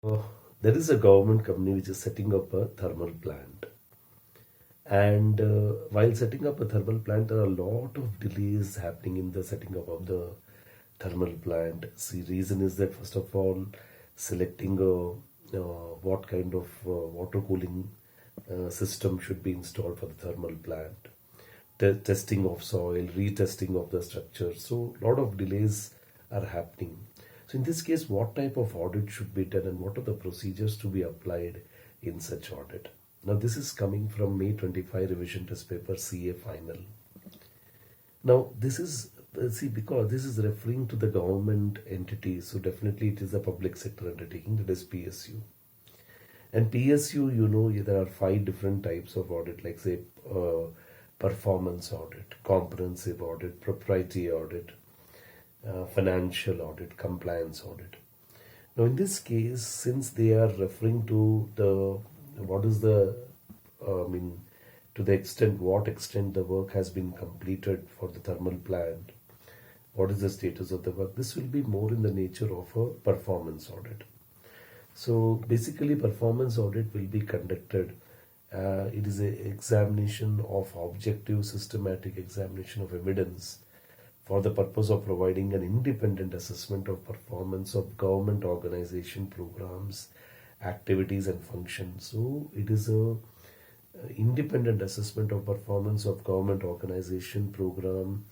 Uh, there is a government company which is setting up a thermal plant. And while setting up a thermal plant, there are a lot of delays happening in the setting up of the thermal plant. See, reason is that first of all, selecting what kind of water cooling system should be installed for the thermal plant, testing of soil, retesting of the structure. So, a lot of delays are happening. So, in this case, what type of audit should be done and what are the procedures to be applied in such audit? Now, this is coming from May 25 revision test paper CA Final. Now, this is because this is referring to the government entity, so definitely it is a public sector undertaking, that is PSU. And PSU, there are 5 different types of audit, like say performance audit, comprehensive audit, propriety audit, financial audit, compliance audit. Now, in this case, since they are referring to what is the, to the extent, what extent the work has been completed for the thermal plant, what is the status of the work, this will be more in the nature of a performance audit. So basically, performance audit will be conducted. It is an examination of objective, systematic examination of evidence for the purpose of providing an independent assessment of performance of government organization programs, activities and functions. So it is a independent assessment of performance of government organization, program,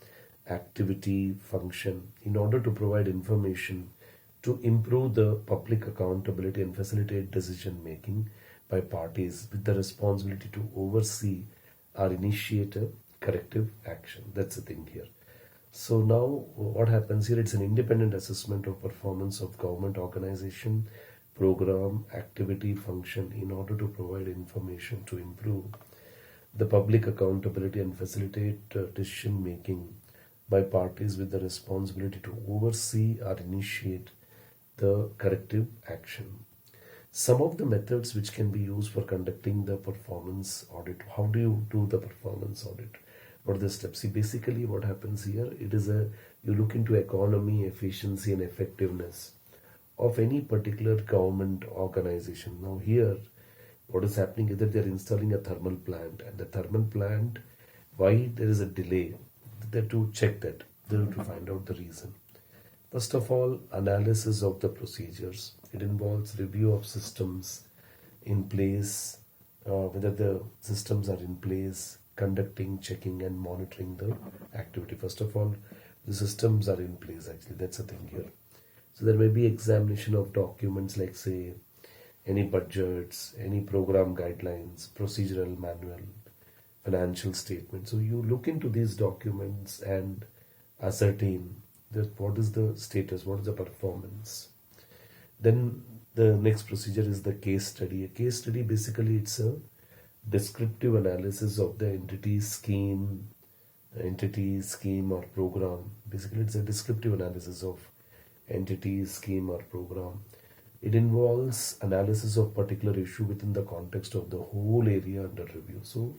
activity, function in order to provide information to improve the public accountability and facilitate decision making by parties with the responsibility to oversee or initiate a corrective action. That's the thing here. So now what happens here, it's an independent assessment of performance of government organization, program, activity, function in order to provide information to improve the public accountability and facilitate decision making by parties with the responsibility to oversee or initiate the corrective action. Some of the methods which can be used for conducting the performance audit. How do you do the performance audit? What are the steps? See, basically what happens here, you look into economy, efficiency and effectiveness of any particular government organization. Now here, what is happening is that they are installing a thermal plant, and the thermal plant, why there is a delay, they have to check that, they have to find out the reason. First of all, analysis of the procedures. It involves review of systems in place, whether the systems are in place, conducting, checking and monitoring the activity. First of all, the systems are in place actually, that's the thing here. So there may be examination of documents like say any budgets, any program guidelines, procedural manual, financial statement. So you look into these documents and ascertain that what is the status, what is the performance. Then the next procedure is the case study. A case study, basically it's a descriptive analysis of the entity, scheme or program. Basically it's a descriptive analysis of entity, scheme or program. It involves analysis of particular issue within the context of the whole area under review. So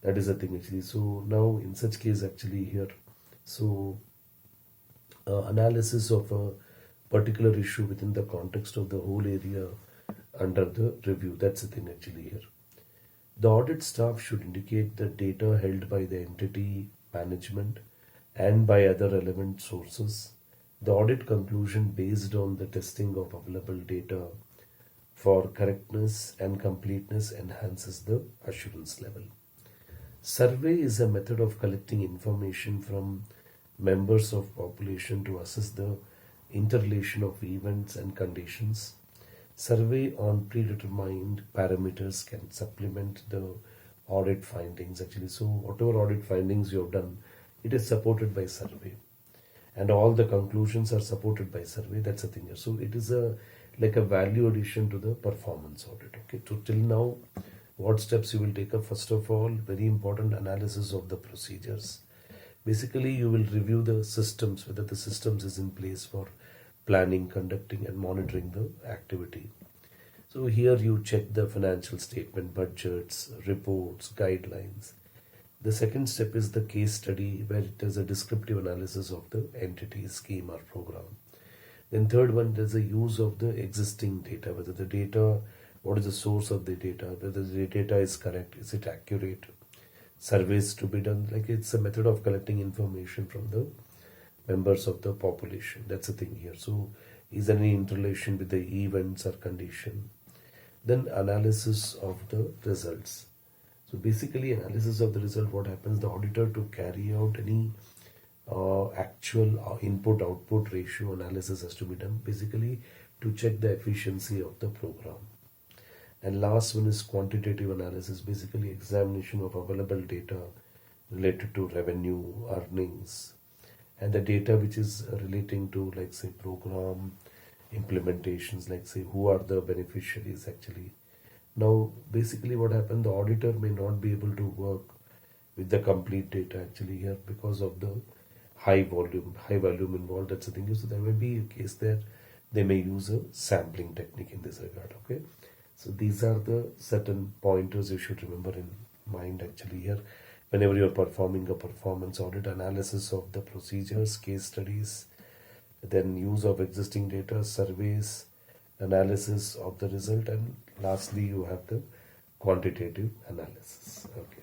that is the thing actually. So now in such case actually here, so analysis of a particular issue within the context of the whole area under the review. That's the thing actually here. The audit staff should indicate the data held by the entity management and by other relevant sources. The audit conclusion based on the testing of available data for correctness and completeness enhances the assurance level. Survey is a method of collecting information from members of population to assess the interrelation of events and conditions. Survey on predetermined parameters can supplement the audit findings actually. So whatever audit findings you have done, it is supported by survey, and all the conclusions are supported by survey. That's the thing here. So it is like a value addition to the performance audit. Okay, so till now, what steps you will take up? First of all, very important, analysis of the procedures. Basically, you will review the systems, whether the systems is in place for planning, conducting and monitoring the activity. So here you check the financial statement, budgets, reports, guidelines. The second step is the case study, where it is a descriptive analysis of the entity, scheme or program. Then third one, there's a use of the existing data, whether the data, what is the source of the data, whether the data is correct, is it accurate, surveys to be done. Like it's a method of collecting information from the members of the population. That's the thing here. So is there any interrelation with the events or condition? Then analysis of the results. So basically analysis of the result, what happens, the auditor to carry out any actual input output ratio analysis has to be done, basically to check the efficiency of the program. And last one is quantitative analysis, basically examination of available data related to revenue, earnings, and the data which is relating to, like say, program implementations, like say who are the beneficiaries actually. Now basically what happened, the auditor may not be able to work with the complete data actually here because of the high volume involved. That's the thing. So there may be a case that they may use a sampling technique in this regard. Okay, so these are the certain pointers you should remember in mind actually here whenever you're performing a performance audit: analysis of the procedures, case studies, then use of existing data, surveys, analysis of the result, and lastly you have the quantitative analysis. Okay.